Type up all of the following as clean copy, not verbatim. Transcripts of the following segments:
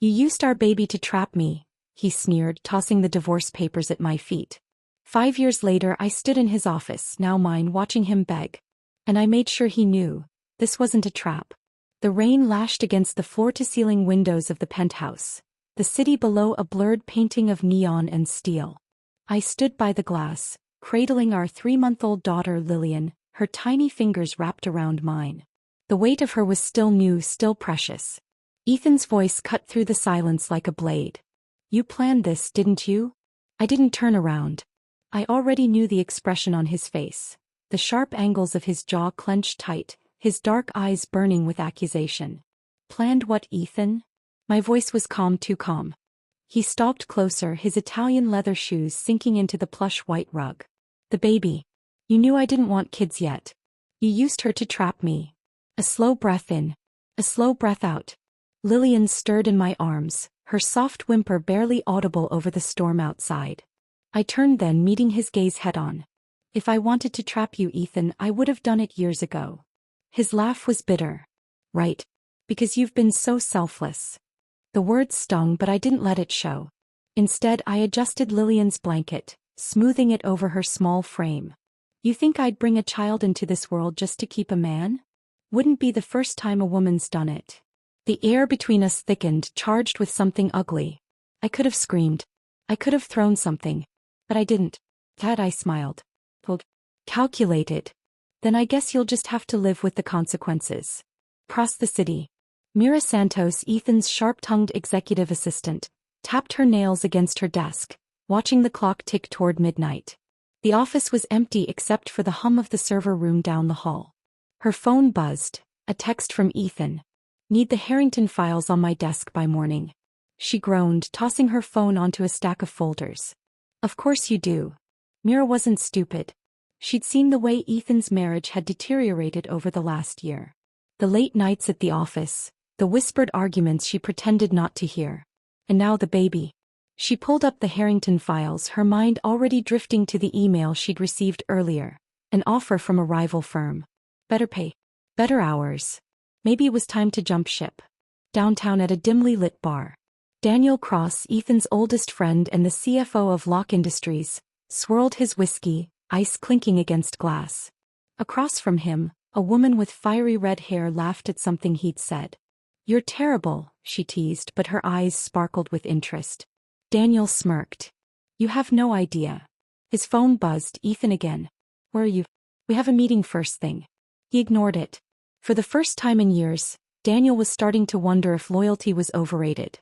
You used our baby to trap me, he sneered, tossing the divorce papers at my feet. 5 years later I stood in his office, now mine, watching him beg. And I made sure he knew. This wasn't a trap. The rain lashed against the floor-to-ceiling windows of the penthouse, the city below a blurred painting of neon and steel. I stood by the glass, cradling our 3-month-old daughter Lillian, her tiny fingers wrapped around mine. The weight of her was still new, still precious. Ethan's voice cut through the silence like a blade. You planned this, didn't you? I didn't turn around. I already knew the expression on his face, the sharp angles of his jaw clenched tight, his dark eyes burning with accusation. Planned what, Ethan? My voice was calm, too calm. He stalked closer, his Italian leather shoes sinking into the plush white rug. The baby. You knew I didn't want kids yet. You used her to trap me. A slow breath in. A slow breath out. Lillian stirred in my arms, her soft whimper barely audible over the storm outside. I turned then, meeting his gaze head-on. If I wanted to trap you, Ethan, I would have done it years ago. His laugh was bitter. Right. Because you've been so selfless. The words stung, but I didn't let it show. Instead, I adjusted Lillian's blanket, smoothing it over her small frame. You think I'd bring a child into this world just to keep a man? Wouldn't be the first time a woman's done it. The air between us thickened, charged with something ugly. I could have screamed. I could have thrown something. But I didn't. Dad, I smiled. Cold. Calculated. Then I guess you'll just have to live with the consequences. Across the city. Mira Santos, Ethan's sharp-tongued executive assistant, tapped her nails against her desk, watching the clock tick toward midnight. The office was empty except for the hum of the server room down the hall. Her phone buzzed, a text from Ethan. Need the Harrington files on my desk by morning. She groaned, tossing her phone onto a stack of folders. Of course you do. Mira wasn't stupid. She'd seen the way Ethan's marriage had deteriorated over the last year. The late nights at the office, the whispered arguments she pretended not to hear. And now the baby. She pulled up the Harrington files, her mind already drifting to the email she'd received earlier. An offer from a rival firm. Better pay. Better hours. Maybe it was time to jump ship. Downtown at a dimly lit bar. Daniel Cross, Ethan's oldest friend and the CFO of Locke Industries, swirled his whiskey, ice clinking against glass. Across from him, a woman with fiery red hair laughed at something he'd said. You're terrible, she teased, but her eyes sparkled with interest. Daniel smirked. You have no idea. His phone buzzed. Ethan again. Where are you? We have a meeting first thing. He ignored it. For the first time in years, Daniel was starting to wonder if loyalty was overrated.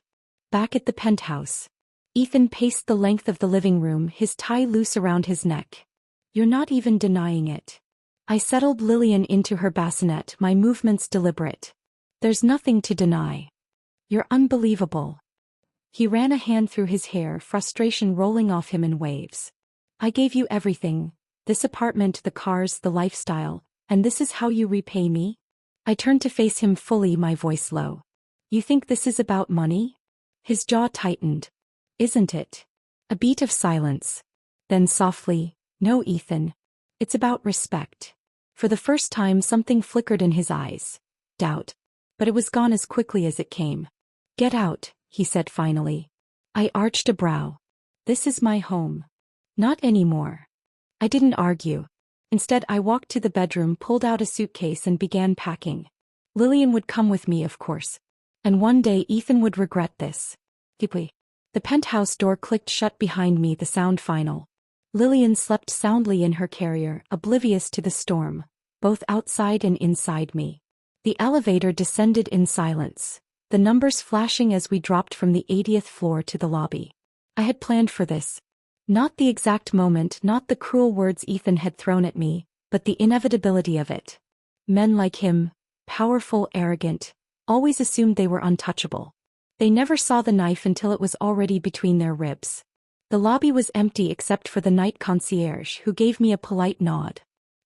Back at the penthouse. Ethan paced the length of the living room, his tie loose around his neck. You're not even denying it. I settled Lillian into her bassinet, my movements deliberate. There's nothing to deny. You're unbelievable. He ran a hand through his hair, frustration rolling off him in waves. I gave you everything. This apartment, the cars, the lifestyle, and this is how you repay me? I turned to face him fully, my voice low. You think this is about money? His jaw tightened. Isn't it? A beat of silence. Then softly, no, Ethan. It's about respect. For the first time something flickered in his eyes. Doubt. But it was gone as quickly as it came. Get out, he said finally. I arched a brow. This is my home. Not anymore. I didn't argue. Instead I walked to the bedroom, pulled out a suitcase and began packing. Lillian would come with me, of course. And one day Ethan would regret this. Deeply. The penthouse door clicked shut behind me, the sound final. Lillian slept soundly in her carrier, oblivious to the storm, both outside and inside me. The elevator descended in silence, the numbers flashing as we dropped from the 80th floor to the lobby. I had planned for this. Not the exact moment, not the cruel words Ethan had thrown at me, but the inevitability of it. Men like him, powerful, arrogant, always assumed they were untouchable. They never saw the knife until it was already between their ribs. The lobby was empty except for the night concierge, who gave me a polite nod.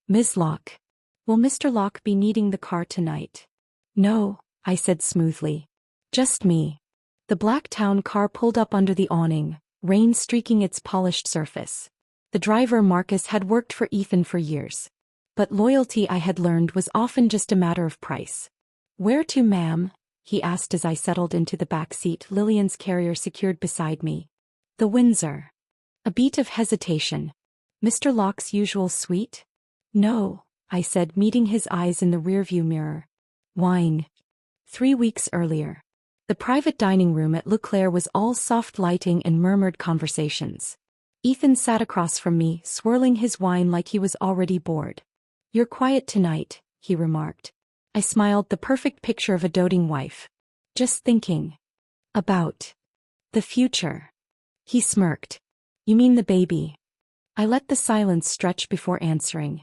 Ms. Locke. Will Mr. Locke be needing the car tonight? No, I said smoothly. Just me. The black town car pulled up under the awning, rain streaking its polished surface. The driver, Marcus, had worked for Ethan for years. But loyalty, I had learned, was often just a matter of price. Where to, ma'am? he asked as I settled into the back seat, Lillian's carrier secured beside me. The Windsor. A beat of hesitation. Mr. Locke's usual suite? No, I said, meeting his eyes in the rearview mirror. Wine. 3 weeks earlier. The private dining room at Leclerc was all soft lighting and murmured conversations. Ethan sat across from me, swirling his wine like he was already bored. You're quiet tonight, he remarked. I smiled, the perfect picture of a doting wife. Just thinking. About. The future. He smirked. You mean the baby? I let the silence stretch before answering.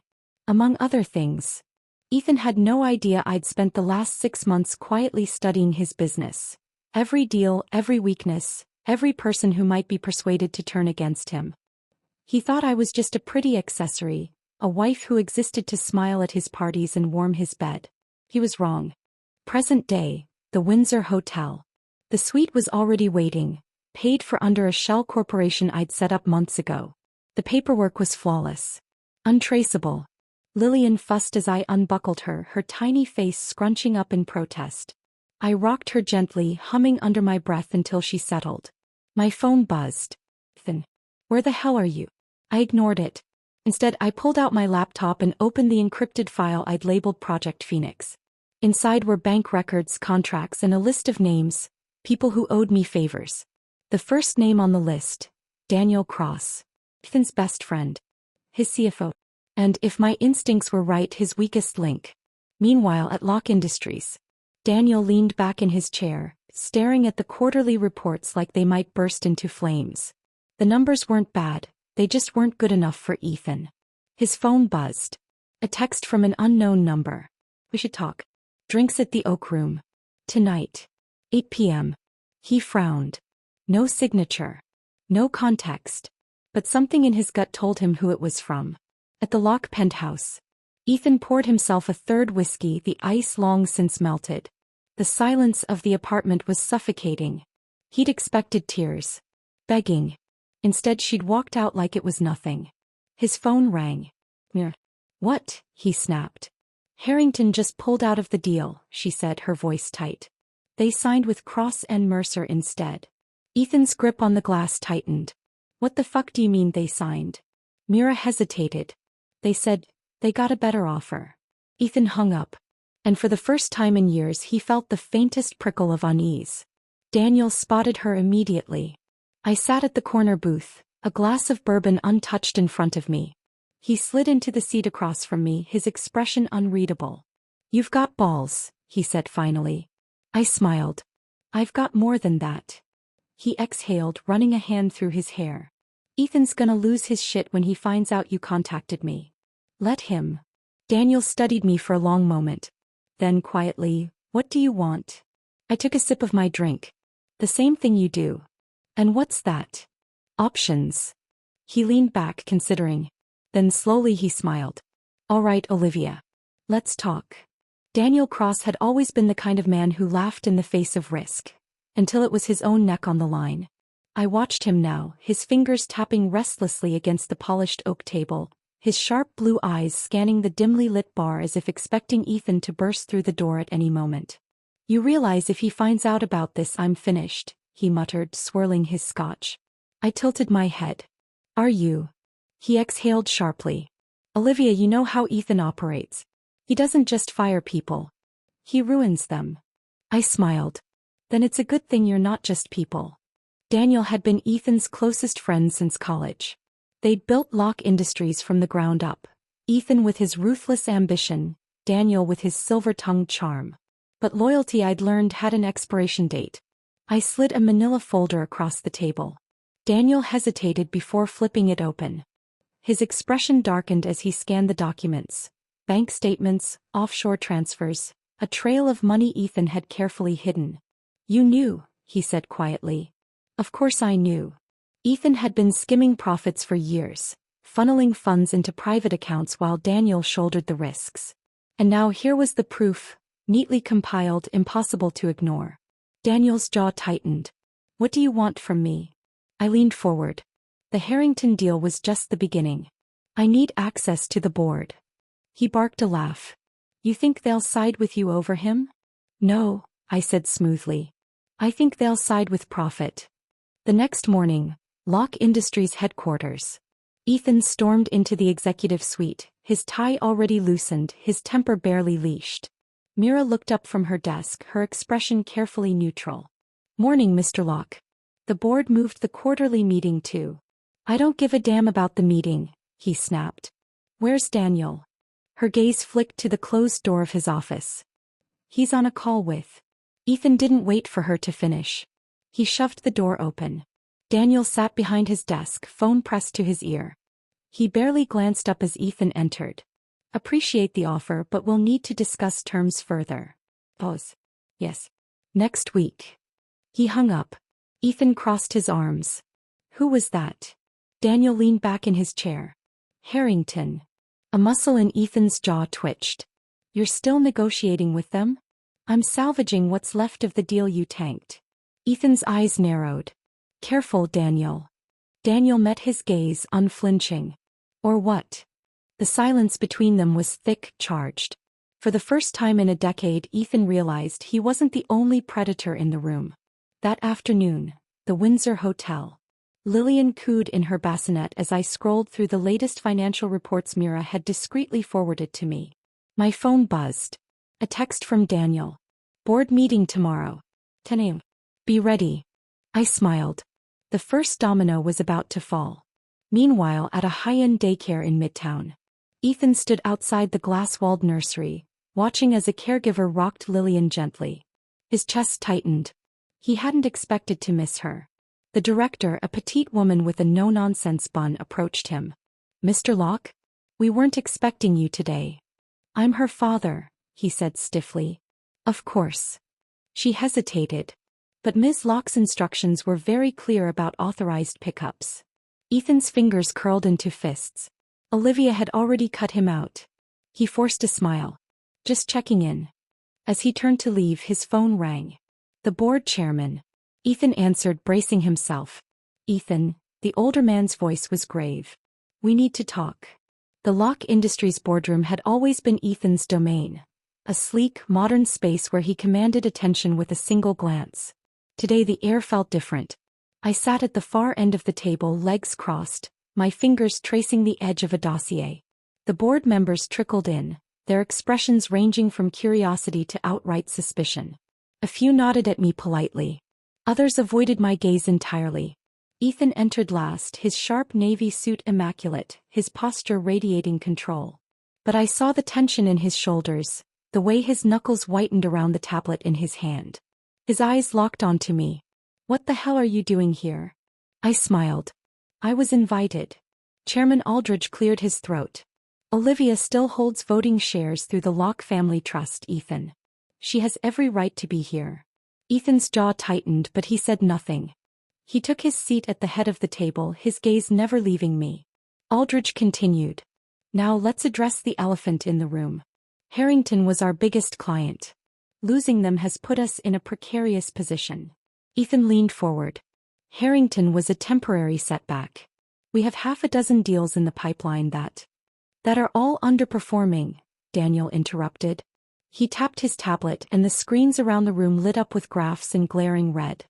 Among other things. Ethan had no idea I'd spent the last 6 months quietly studying his business. Every deal, every weakness, every person who might be persuaded to turn against him. He thought I was just a pretty accessory, a wife who existed to smile at his parties and warm his bed. He was wrong. Present day, the Windsor Hotel. The suite was already waiting, paid for under a shell corporation I'd set up months ago. The paperwork was flawless. Untraceable. Lillian fussed as I unbuckled her tiny face scrunching up in protest. I rocked her gently, humming under my breath until she settled. My phone buzzed. Ethan. Where the hell are you? I ignored it. Instead, I pulled out my laptop and opened the encrypted file I'd labeled Project Phoenix. Inside were bank records, contracts, and a list of names, people who owed me favors. The first name on the list, Daniel Cross. Ethan's best friend. His CFO. And, if my instincts were right, his weakest link. Meanwhile, at Locke Industries, Daniel leaned back in his chair, staring at the quarterly reports like they might burst into flames. The numbers weren't bad, they just weren't good enough for Ethan. His phone buzzed. A text from an unknown number. We should talk. Drinks at the Oak Room. Tonight. 8 p.m. He frowned. No signature. No context. But something in his gut told him who it was from. At the Locke penthouse. Ethan poured himself a third whiskey, the ice long since melted. The silence of the apartment was suffocating. He'd expected tears. Begging. Instead, she'd walked out like it was nothing. His phone rang. What? He snapped. Harrington just pulled out of the deal, she said, her voice tight. They signed with Cross and Mercer instead. Ethan's grip on the glass tightened. What the fuck do you mean they signed? Mira hesitated. They said, they got a better offer. Ethan hung up. And for the first time in years he felt the faintest prickle of unease. Daniel spotted her immediately. I sat at the corner booth, a glass of bourbon untouched in front of me. He slid into the seat across from me, his expression unreadable. You've got balls, he said finally. I smiled. I've got more than that. He exhaled, running a hand through his hair. Ethan's gonna lose his shit when he finds out you contacted me. Let him. Daniel studied me for a long moment. Then quietly, what do you want? I took a sip of my drink. The same thing you do. And what's that? Options. He leaned back, considering. Then slowly he smiled. All right, Olivia. Let's talk. Daniel Cross had always been the kind of man who laughed in the face of risk. Until it was his own neck on the line. I watched him now, his fingers tapping restlessly against the polished oak table, his sharp blue eyes scanning the dimly lit bar as if expecting Ethan to burst through the door at any moment. You realize if he finds out about this I'm finished, he muttered, swirling his scotch. I tilted my head. Are you? He exhaled sharply. Olivia, you know how Ethan operates. He doesn't just fire people. He ruins them. I smiled. Then it's a good thing you're not just people. Daniel had been Ethan's closest friend since college. They'd built Locke Industries from the ground up. Ethan with his ruthless ambition, Daniel with his silver-tongued charm. But loyalty, I'd learned, had an expiration date. I slid a manila folder across the table. Daniel hesitated before flipping it open. His expression darkened as he scanned the documents. Bank statements, offshore transfers, a trail of money Ethan had carefully hidden. You knew, he said quietly. Of course I knew. Ethan had been skimming profits for years, funneling funds into private accounts while Daniel shouldered the risks. And now here was the proof, neatly compiled, impossible to ignore. Daniel's jaw tightened. What do you want from me? I leaned forward. The Harrington deal was just the beginning. I need access to the board. He barked a laugh. You think they'll side with you over him? No, I said smoothly. I think they'll side with profit. The next morning, Locke Industries headquarters. Ethan stormed into the executive suite, his tie already loosened, his temper barely leashed. Mira looked up from her desk, her expression carefully neutral. Morning, Mr. Locke. The board moved the quarterly meeting to. I don't give a damn about the meeting, he snapped. Where's Daniel? Her gaze flicked to the closed door of his office. He's on a call with. Ethan didn't wait for her to finish. He shoved the door open. Daniel sat behind his desk, phone pressed to his ear. He barely glanced up as Ethan entered. Appreciate the offer, but we'll need to discuss terms further. Yes. Next week. He hung up. Ethan crossed his arms. Who was that? Daniel leaned back in his chair. Harrington. A muscle in Ethan's jaw twitched. You're still negotiating with them? I'm salvaging what's left of the deal you tanked. Ethan's eyes narrowed. Careful, Daniel. Daniel met his gaze, unflinching. Or what? The silence between them was thick, charged. For the first time in a decade, Ethan realized he wasn't the only predator in the room. That afternoon, the Windsor Hotel. Lillian cooed in her bassinet as I scrolled through the latest financial reports Mira had discreetly forwarded to me. My phone buzzed. A text from Daniel. Board meeting tomorrow. 10 a.m. Be ready. I smiled. The first domino was about to fall. Meanwhile, at a high-end daycare in Midtown, Ethan stood outside the glass-walled nursery, watching as a caregiver rocked Lillian gently. His chest tightened. He hadn't expected to miss her. The director, a petite woman with a no-nonsense bun, approached him. Mr. Locke? We weren't expecting you today. I'm her father, he said stiffly. Of course. She hesitated. But Ms. Locke's instructions were very clear about authorized pickups. Ethan's fingers curled into fists. Olivia had already cut him out. He forced a smile. Just checking in. As he turned to leave, his phone rang. The board chairman. Ethan answered, bracing himself. Ethan, the older man's voice was grave. We need to talk. The Locke Industries boardroom had always been Ethan's domain. A sleek, modern space where he commanded attention with a single glance. Today the air felt different. I sat at the far end of the table, legs crossed, my fingers tracing the edge of a dossier. The board members trickled in, their expressions ranging from curiosity to outright suspicion. A few nodded at me politely. Others avoided my gaze entirely. Ethan entered last, his sharp navy suit immaculate, his posture radiating control. But I saw the tension in his shoulders, the way his knuckles whitened around the tablet in his hand. His eyes locked onto me. What the hell are you doing here? I smiled. I was invited. Chairman Aldridge cleared his throat. Olivia still holds voting shares through the Locke Family Trust, Ethan. She has every right to be here. Ethan's jaw tightened, but he said nothing. He took his seat at the head of the table, his gaze never leaving me. Aldridge continued. Now let's address the elephant in the room. Harrington was our biggest client. Losing them has put us in a precarious position. Ethan leaned forward. Harrington was a temporary setback. We have half a dozen deals in the pipeline that are all underperforming, Daniel interrupted. He tapped his tablet and the screens around the room lit up with graphs in glaring red.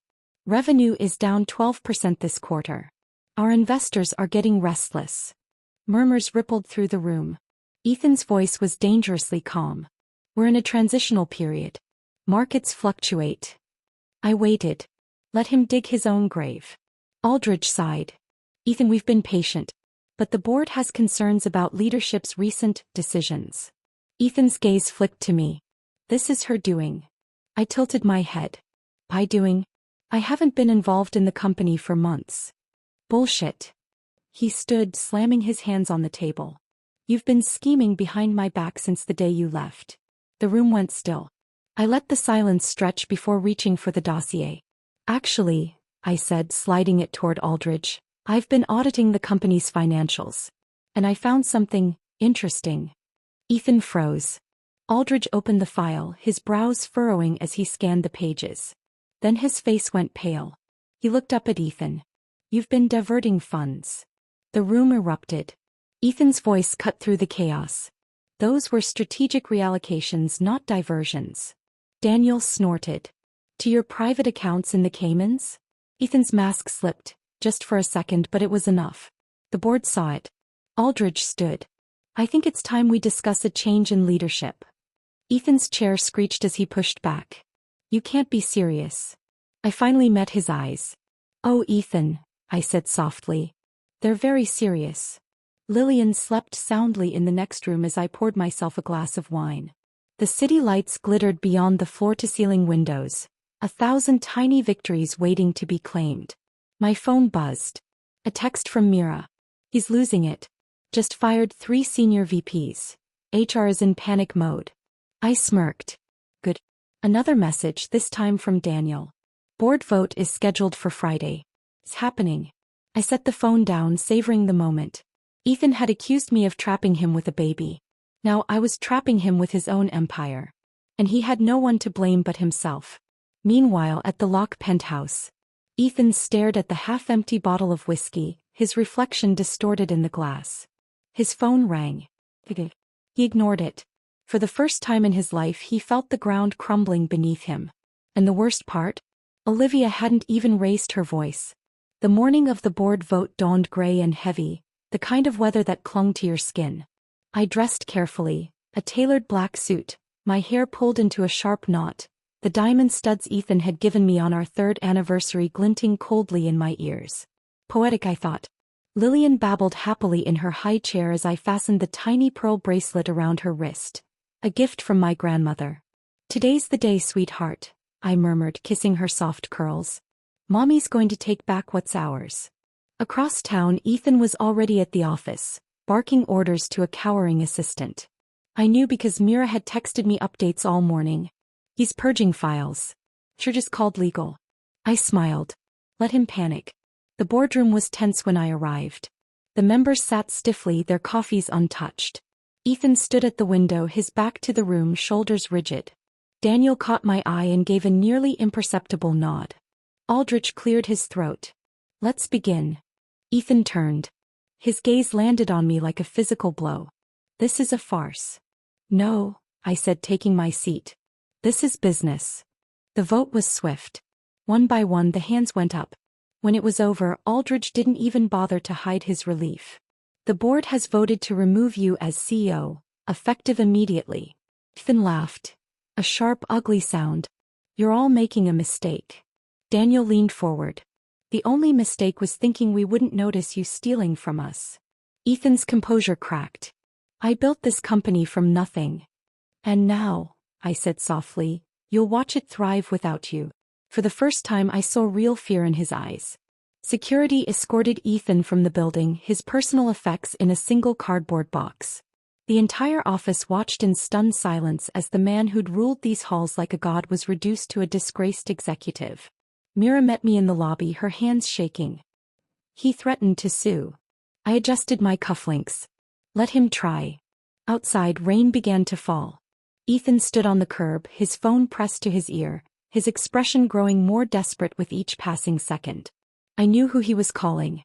Revenue is down 12% this quarter. Our investors are getting restless. Murmurs rippled through the room. Ethan's voice was dangerously calm. We're in a transitional period. Markets fluctuate. I waited. Let him dig his own grave. Aldridge sighed. Ethan, we've been patient. But the board has concerns about leadership's recent decisions. Ethan's gaze flicked to me. This is her doing. I tilted my head. I doing? I haven't been involved in the company for months. Bullshit. He stood, slamming his hands on the table. You've been scheming behind my back since the day you left. The room went still. I let the silence stretch before reaching for the dossier. Actually, I said, sliding it toward Aldridge, I've been auditing the company's financials. And I found something interesting. Ethan froze. Aldridge opened the file, his brows furrowing as he scanned the pages. Then his face went pale. He looked up at Ethan. You've been diverting funds. The room erupted. Ethan's voice cut through the chaos. Those were strategic reallocations, not diversions. Daniel snorted. To your private accounts in the Caymans? Ethan's mask slipped, just for a second, but it was enough. The board saw it. Aldridge stood. I think it's time we discuss a change in leadership. Ethan's chair screeched as he pushed back. You can't be serious. I finally met his eyes. Oh, Ethan, I said softly. They're very serious. Lillian slept soundly in the next room as I poured myself a glass of wine. The city lights glittered beyond the floor-to-ceiling windows, 1,000 tiny victories waiting to be claimed. My phone buzzed. A text from Mira. He's losing it. Just fired 3 senior VPs. HR is in panic mode. I smirked. Good. Another message, this time from Daniel. Board vote is scheduled for Friday. It's happening. I set the phone down, savoring the moment. Ethan had accused me of trapping him with a baby. Now I was trapping him with his own empire. And he had no one to blame but himself. Meanwhile, at the Lock penthouse, Ethan stared at the half-empty bottle of whiskey, his reflection distorted in the glass. His phone rang. He ignored it. For the first time in his life, he felt the ground crumbling beneath him. And the worst part? Olivia hadn't even raised her voice. The morning of the board vote dawned gray and heavy, the kind of weather that clung to your skin. I dressed carefully, a tailored black suit, my hair pulled into a sharp knot, the diamond studs Ethan had given me on our 3rd anniversary glinting coldly in my ears. Poetic, I thought. Lillian babbled happily in her high chair as I fastened the tiny pearl bracelet around her wrist. A gift from my grandmother. Today's the day, sweetheart, I murmured, kissing her soft curls. Mommy's going to take back what's ours. Across town, Ethan was already at the office, barking orders to a cowering assistant. I knew because Mira had texted me updates all morning. He's purging files. Sure, just called legal. I smiled. Let him panic. The boardroom was tense when I arrived. The members sat stiffly, their coffees untouched. Ethan stood at the window, his back to the room, shoulders rigid. Daniel caught my eye and gave a nearly imperceptible nod. Aldrich cleared his throat. Let's begin. Ethan turned. His gaze landed on me like a physical blow. This is a farce. No, I said, taking my seat. This is business. The vote was swift. One by one the hands went up. When it was over, Aldridge didn't even bother to hide his relief. The board has voted to remove you as CEO, effective immediately. Ethan laughed. A sharp, ugly sound. You're all making a mistake. Daniel leaned forward. The only mistake was thinking we wouldn't notice you stealing from us. Ethan's composure cracked. I built this company from nothing. And now, I said softly, you'll watch it thrive without you. For the first time I saw real fear in his eyes. Security escorted Ethan from the building, his personal effects in a single cardboard box. The entire office watched in stunned silence as the man who'd ruled these halls like a god was reduced to a disgraced executive. Mira met me in the lobby, her hands shaking. He threatened to sue. I adjusted my cufflinks. Let him try. Outside, rain began to fall. Ethan stood on the curb, his phone pressed to his ear, his expression growing more desperate with each passing second. I knew who he was calling.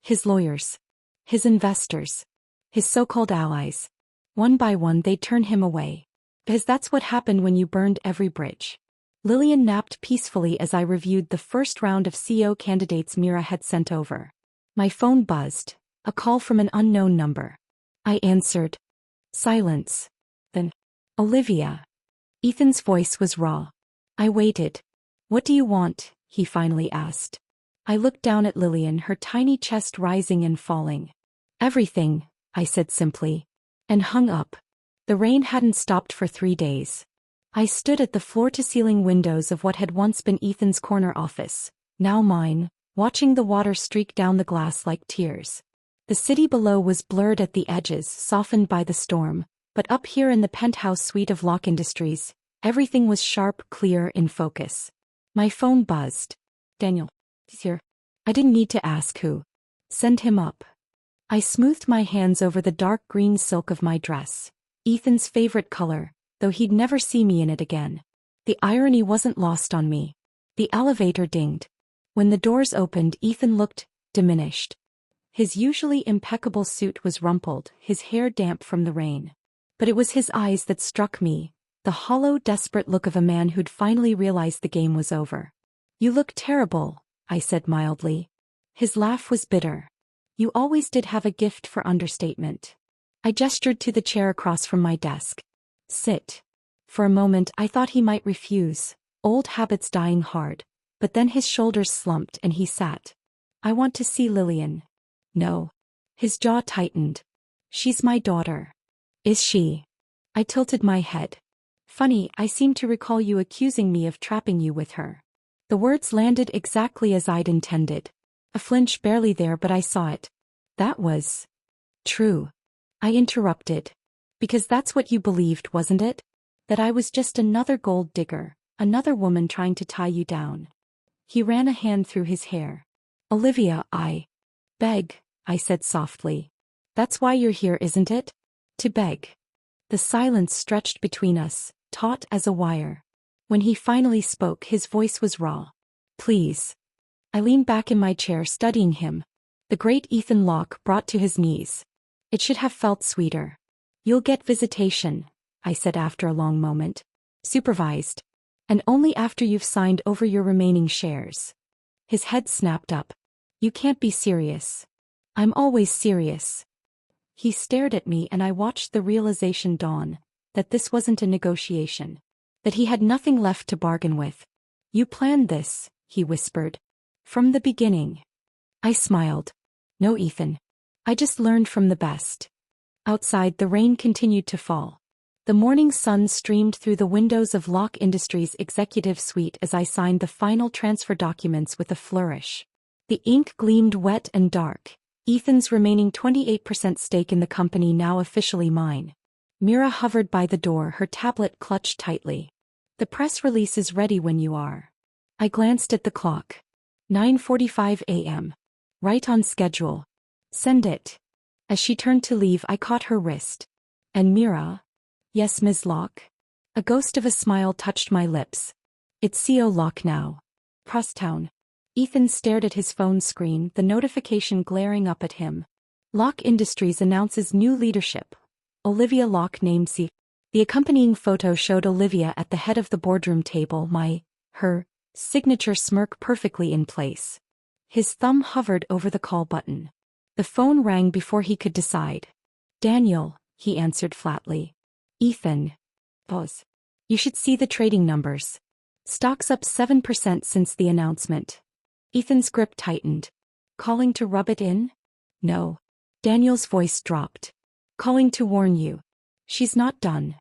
His lawyers. His investors. His so-called allies. One by one they'd turn him away. Because that's what happened when you burned every bridge. Lillian napped peacefully as I reviewed the first round of CEO candidates Mira had sent over. My phone buzzed. A call from an unknown number. I answered. Silence. Then, Olivia. Ethan's voice was raw. I waited. What do you want? He finally asked. I looked down at Lillian, her tiny chest rising and falling. Everything, I said simply. And hung up. The rain hadn't stopped for 3 days. I stood at the floor-to-ceiling windows of what had once been Ethan's corner office, now mine, watching the water streak down the glass like tears. The city below was blurred at the edges, softened by the storm, but up here in the penthouse suite of Lock Industries, everything was sharp, clear, in focus. My phone buzzed. Daniel. He's here. I didn't need to ask who. Send him up. I smoothed my hands over the dark green silk of my dress, Ethan's favorite color, though he'd never see me in it again. The irony wasn't lost on me. The elevator dinged. When the doors opened, Ethan looked diminished. His usually impeccable suit was rumpled, his hair damp from the rain. But it was his eyes that struck me, the hollow, desperate look of a man who'd finally realized the game was over. "You look terrible," I said mildly. His laugh was bitter. "You always did have a gift for understatement." I gestured to the chair across from my desk. "Sit." For a moment I thought he might refuse, old habits dying hard, but then his shoulders slumped and he sat. "I want to see Lillian." "No." His jaw tightened. "She's my daughter." "Is she?" I tilted my head. "Funny, I seem to recall you accusing me of trapping you with her." The words landed exactly as I'd intended. A flinch barely there, but I saw it. "That was true," I interrupted. "Because that's what you believed, wasn't it? That I was just another gold digger, another woman trying to tie you down." He ran a hand through his hair. "Olivia, I beg," I said softly. "That's why you're here, isn't it? To beg." The silence stretched between us, taut as a wire. When he finally spoke, his voice was raw. "Please." I leaned back in my chair, studying him. The great Ethan Locke brought to his knees. It should have felt sweeter. "You'll get visitation," I said after a long moment. "Supervised. And only after you've signed over your remaining shares." His head snapped up. "You can't be serious." "I'm always serious." He stared at me and I watched the realization dawn, that this wasn't a negotiation. That he had nothing left to bargain with. "You planned this," he whispered. "From the beginning." I smiled. "No, Ethan. I just learned from the best." Outside, the rain continued to fall. The morning sun streamed through the windows of Locke Industries' executive suite as I signed the final transfer documents with a flourish. The ink gleamed wet and dark. Ethan's remaining 28% stake in the company now officially mine. Mira hovered by the door, her tablet clutched tightly. "The press release is ready when you are." I glanced at the clock. 9:45 a.m. Right on schedule. "Send it." As she turned to leave, I caught her wrist. "And Mira?" "Yes, Ms. Locke." A ghost of a smile touched my lips. "It's CEO Locke now. Crosstown." Ethan stared at his phone screen, the notification glaring up at him. "Locke Industries announces new leadership. Olivia Locke named CEO." The accompanying photo showed Olivia at the head of the boardroom table, her signature smirk perfectly in place. His thumb hovered over the call button. The phone rang before he could decide. "Daniel," he answered flatly. "Ethan." Pause. "You should see the trading numbers. Stock's up 7% since the announcement." Ethan's grip tightened. "Calling to rub it in?" "No." Daniel's voice dropped. "Calling to warn you. She's not done."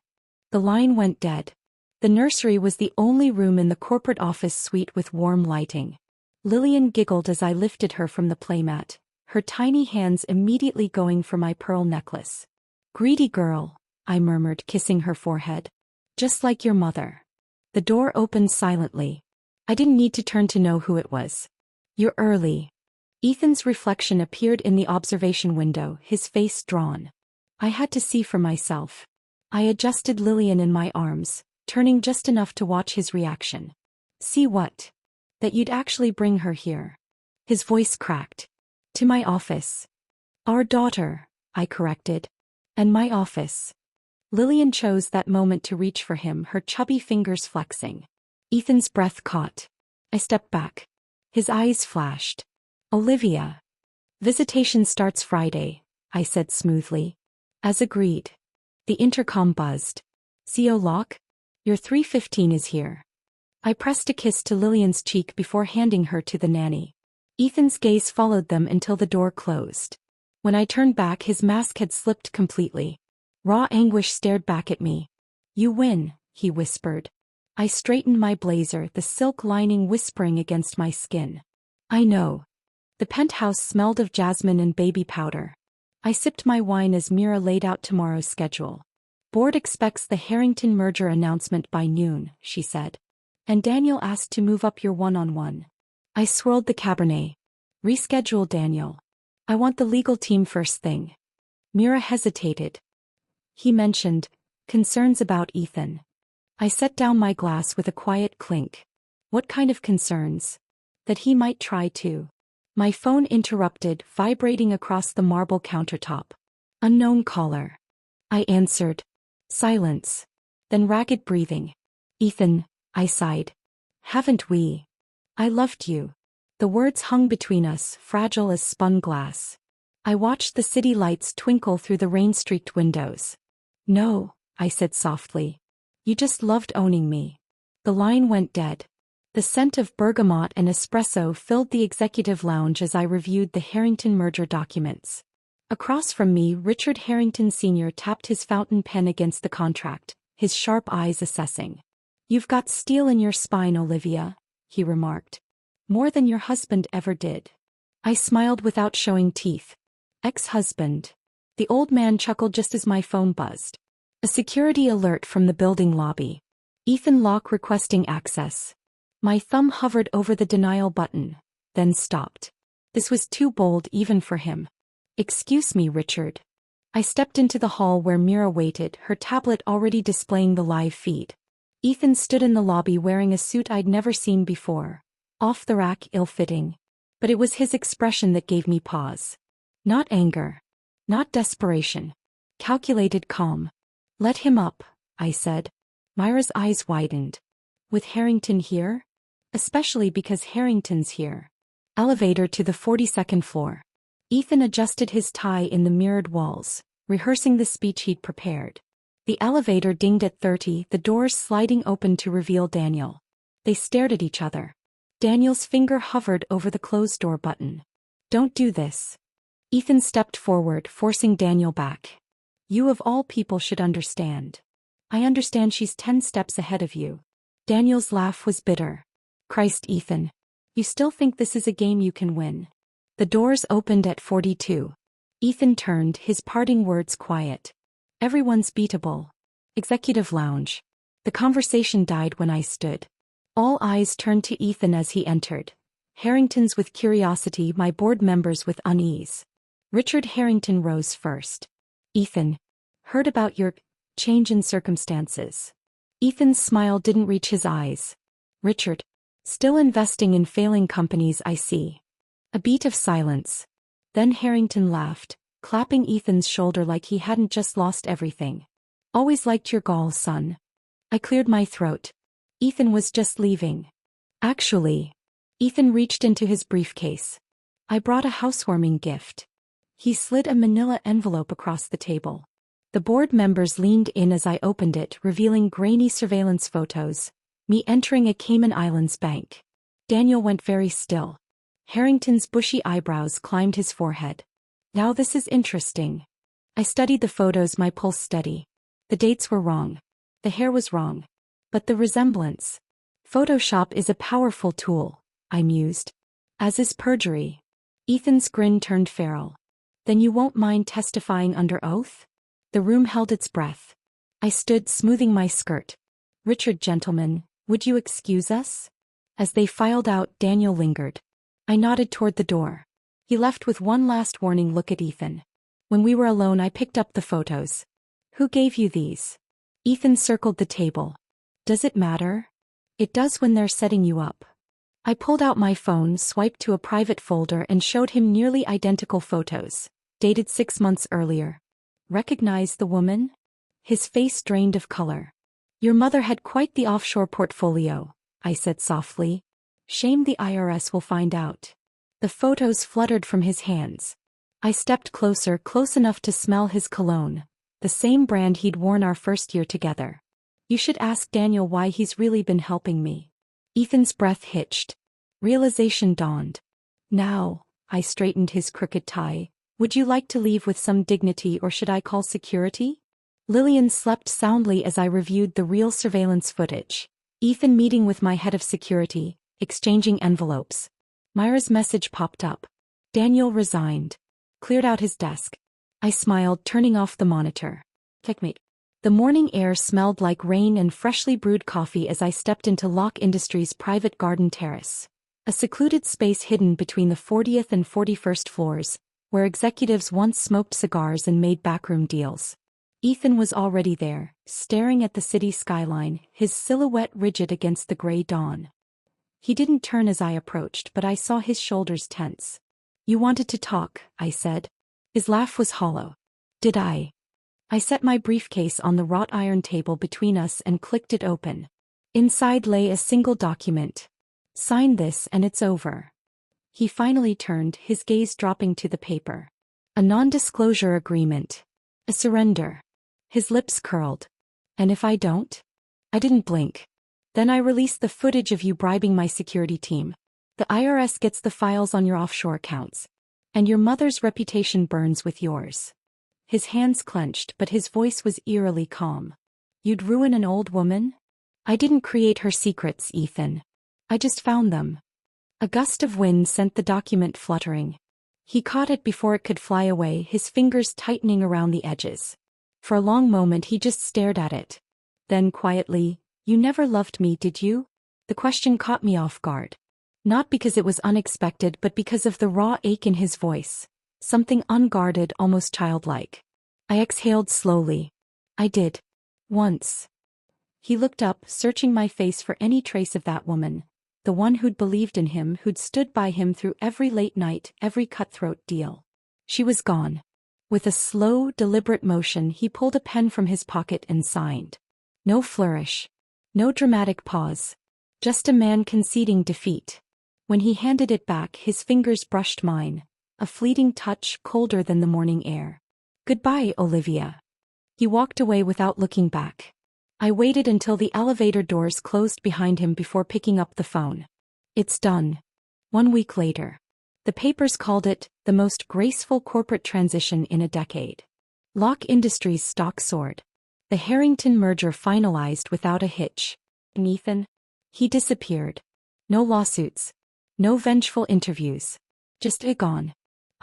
The line went dead. The nursery was the only room in the corporate office suite with warm lighting. Lillian giggled as I lifted her from the playmat, her tiny hands immediately going for my pearl necklace. "Greedy girl," I murmured, kissing her forehead. "Just like your mother." The door opened silently. I didn't need to turn to know who it was. "You're early." Ethan's reflection appeared in the observation window, his face drawn. I had to see for myself. I adjusted Lillian in my arms, turning just enough to watch his reaction. "See what?" "That you'd actually bring her here." His voice cracked. "To my office." "Our daughter," I corrected. "And my office." Lillian chose that moment to reach for him, her chubby fingers flexing. Ethan's breath caught. I stepped back. His eyes flashed. "Olivia." "Visitation starts Friday," I said smoothly. "As agreed." The intercom buzzed. "CEO Locke? Your 3:15 is here." I pressed a kiss to Lillian's cheek before handing her to the nanny. Ethan's gaze followed them until the door closed. When I turned back, his mask had slipped completely. Raw anguish stared back at me. "You win," he whispered. I straightened my blazer, the silk lining whispering against my skin. "I know." The penthouse smelled of jasmine and baby powder. I sipped my wine as Mira laid out tomorrow's schedule. "Board expects the Harrington merger announcement by noon," she said. "And Daniel asked to move up your one-on-one." I swirled the Cabernet. "Reschedule, Daniel. I want the legal team first thing." Mira hesitated. "He mentioned concerns about Ethan." I set down my glass with a quiet clink. "What kind of concerns?" "That he might try to." My phone interrupted, vibrating across the marble countertop. "Unknown caller." I answered. Silence. then ragged breathing. Ethan, I sighed. Haven't we? I loved you. The words hung between us, fragile as spun glass. I watched the city lights twinkle through the rain-streaked windows. No, I said softly. You just loved owning me. The line went dead. The scent of bergamot and espresso filled the executive lounge as I reviewed the Harrington merger documents. Across from me, Richard Harrington Sr. tapped his fountain pen against the contract, his sharp eyes assessing. You've got steel in your spine, Olivia, he remarked. More than your husband ever did. I smiled without showing teeth. Ex-husband. The old man chuckled just as my phone buzzed. A security alert from the building lobby. Ethan Locke requesting access. My thumb hovered over the denial button, then stopped. This was too bold even for him. Excuse me, Richard. I stepped into the hall where Mira waited, her tablet already displaying the live feed. Ethan stood in the lobby wearing a suit I'd never seen before. Off the rack, ill-fitting. But it was his expression that gave me pause. Not anger. Not desperation. Calculated calm. Let him up, I said. Myra's eyes widened. With Harrington here? Especially because Harrington's here. Elevator to the 42nd floor. Ethan adjusted his tie in the mirrored walls, rehearsing the speech he'd prepared. The elevator dinged at 30, the doors sliding open to reveal Daniel. They stared at each other. Daniel's finger hovered over the closed door button. Don't do this. Ethan stepped forward, forcing Daniel back. You of all people should understand. I understand she's 10 steps ahead of you. Daniel's laugh was bitter. Christ, Ethan. You still think this is a game you can win? The doors opened at 42. Ethan turned, his parting words quiet. Everyone's beatable. Executive lounge. The conversation died when I stood. All eyes turned to Ethan as he entered. Harrington's with curiosity, my board members with unease. Richard Harrington rose first. Ethan. Heard about your change in circumstances. Ethan's smile didn't reach his eyes. Richard. Still investing in failing companies, I see. A beat of silence. Then Harrington laughed, clapping Ethan's shoulder like he hadn't just lost everything. Always liked your gall, son. I cleared my throat. Ethan was just leaving. Actually. Ethan reached into his briefcase. I brought a housewarming gift. He slid a manila envelope across the table. The board members leaned in as I opened it, revealing grainy surveillance photos. Me entering a Cayman Islands bank. Daniel went very still. Harrington's bushy eyebrows climbed his forehead. Now this is interesting. I studied the photos, my pulse steady. The dates were wrong. The hair was wrong. But the resemblance. Photoshop is a powerful tool, I mused. As is perjury. Ethan's grin turned feral. Then you won't mind testifying under oath? The room held its breath. I stood, smoothing my skirt. Richard, gentlemen, would you excuse us? As they filed out, Daniel lingered. I nodded toward the door. He left with one last warning look at Ethan. When we were alone, I picked up the photos. Who gave you these? Ethan circled the table. Does it matter? It does when they're setting you up. I pulled out my phone, swiped to a private folder and showed him nearly identical photos, dated 6 months earlier. Recognize the woman? His face drained of color. Your mother had quite the offshore portfolio, I said softly. Shame the IRS will find out. The photos fluttered from his hands. I stepped closer, close enough to smell his cologne, the same brand he'd worn our first year together. You should ask Daniel why he's really been helping me. Ethan's breath hitched. Realization dawned. Now, I straightened his crooked tie. Would you like to leave with some dignity or should I call security? Lillian slept soundly as I reviewed the real surveillance footage. Ethan meeting with my head of security, exchanging envelopes. Myra's message popped up. Daniel resigned. Cleared out his desk. I smiled, turning off the monitor. Checkmate. The morning air smelled like rain and freshly brewed coffee as I stepped into Locke Industries' private garden terrace. A secluded space hidden between the 40th and 41st floors, where executives once smoked cigars and made backroom deals. Ethan was already there, staring at the city skyline, his silhouette rigid against the gray dawn. He didn't turn as I approached, but I saw his shoulders tense. You wanted to talk, I said. His laugh was hollow. Did I? I set my briefcase on the wrought iron table between us and clicked it open. Inside lay a single document. Sign this and it's over. He finally turned, his gaze dropping to the paper. A non-disclosure agreement. A surrender. His lips curled. And if I don't? I didn't blink. Then I released the footage of you bribing my security team. The IRS gets the files on your offshore accounts. And your mother's reputation burns with yours. His hands clenched, but his voice was eerily calm. You'd ruin an old woman? I didn't create her secrets, Ethan. I just found them. A gust of wind sent the document fluttering. He caught it before it could fly away, his fingers tightening around the edges. For a long moment he just stared at it. Then quietly, "You never loved me, did you?" The question caught me off guard. Not because it was unexpected, but because of the raw ache in his voice. Something unguarded, almost childlike. I exhaled slowly. I did. Once. He looked up, searching my face for any trace of that woman. The one who'd believed in him, who'd stood by him through every late night, every cutthroat deal. She was gone. With a slow, deliberate motion, he pulled a pen from his pocket and signed. No flourish. No dramatic pause. Just a man conceding defeat. When he handed it back, his fingers brushed mine. A fleeting touch, colder than the morning air. Goodbye, Olivia. He walked away without looking back. I waited until the elevator doors closed behind him before picking up the phone. It's done. 1 week later. The papers called it the most graceful corporate transition in a decade. Lock Industries' stock soared. The Harrington merger finalized without a hitch. And Ethan? He disappeared. No lawsuits. No vengeful interviews. Just gone.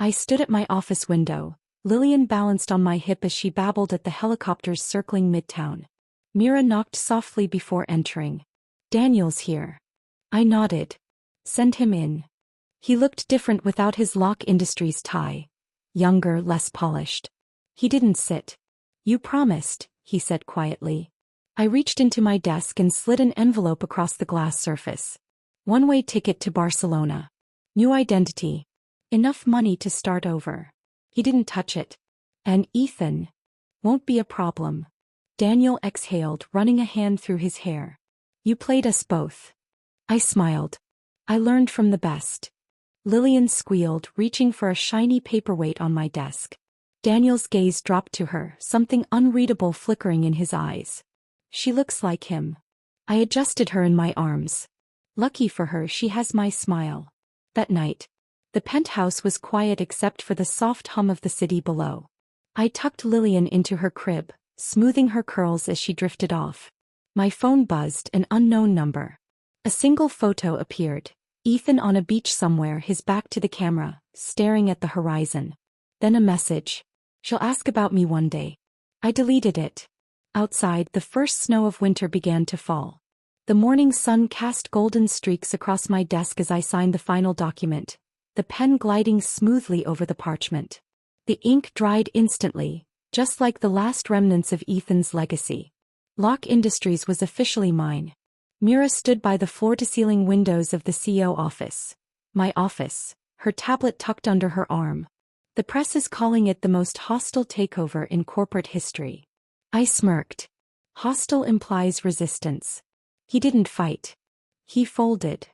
I stood at my office window. Lillian balanced on my hip as she babbled at the helicopters circling midtown. Mira knocked softly before entering. Daniel's here. I nodded. Send him in. He looked different without his Lock Industries tie. Younger, less polished. He didn't sit. You promised, he said quietly. I reached into my desk and slid an envelope across the glass surface. One-way ticket to Barcelona. New identity. Enough money to start over. He didn't touch it. And Ethan? Won't be a problem. Daniel exhaled, running a hand through his hair. You played us both. I smiled. I learned from the best. Lillian squealed, reaching for a shiny paperweight on my desk. Daniel's gaze dropped to her, something unreadable flickering in his eyes. She looks like him. I adjusted her in my arms. Lucky for her, she has my smile. That night, the penthouse was quiet except for the soft hum of the city below. I tucked Lillian into her crib, smoothing her curls as she drifted off. My phone buzzed, an unknown number. A single photo appeared. Ethan on a beach somewhere, his back to the camera, staring at the horizon. Then a message. She'll ask about me one day. I deleted it. Outside, the first snow of winter began to fall. The morning sun cast golden streaks across my desk as I signed the final document, the pen gliding smoothly over the parchment. The ink dried instantly, just like the last remnants of Ethan's legacy. Lock Industries was officially mine. Mira stood by the floor-to-ceiling windows of the CEO office. My office, her tablet tucked under her arm. The press is calling it the most hostile takeover in corporate history. I smirked. Hostile implies resistance. He didn't fight. He folded.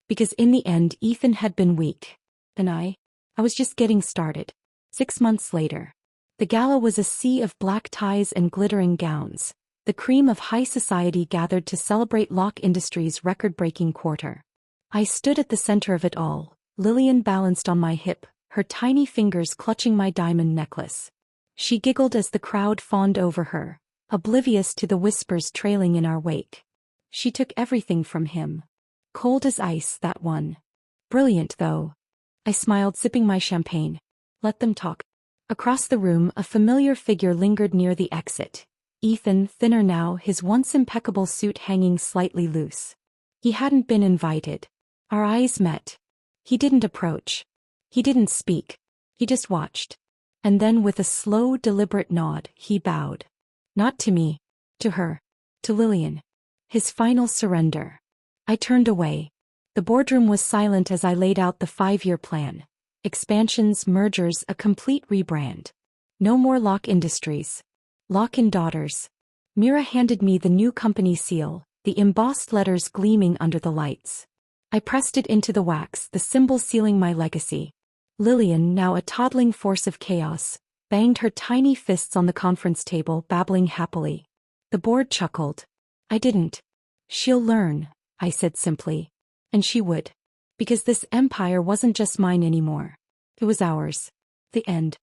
Because in the end, Ethan had been weak. And I was just getting started. 6 months later. The gala was a sea of black ties and glittering gowns. The cream of high society gathered to celebrate Lock Industries' record-breaking quarter. I stood at the center of it all, Lillian balanced on my hip, her tiny fingers clutching my diamond necklace. She giggled as the crowd fawned over her, oblivious to the whispers trailing in our wake. She took everything from him. Cold as ice, that one. Brilliant, though. I smiled, sipping my champagne. Let them talk. Across the room, a familiar figure lingered near the exit. Ethan, thinner now, his once impeccable suit hanging slightly loose. He hadn't been invited. Our eyes met. He didn't approach. He didn't speak. He just watched. And then with a slow, deliberate nod, he bowed. Not to me. To her. To Lillian. His final surrender. I turned away. The boardroom was silent as I laid out the 5-year plan. Expansions, mergers, a complete rebrand. No more Lock Industries. Lock-in daughters. Mira handed me the new company seal, the embossed letters gleaming under the lights. I pressed it into the wax, the symbol sealing my legacy. Lillian, now a toddling force of chaos, banged her tiny fists on the conference table, babbling happily. The board chuckled. I didn't. She'll learn, I said simply. And she would. Because this empire wasn't just mine anymore. It was ours. The end.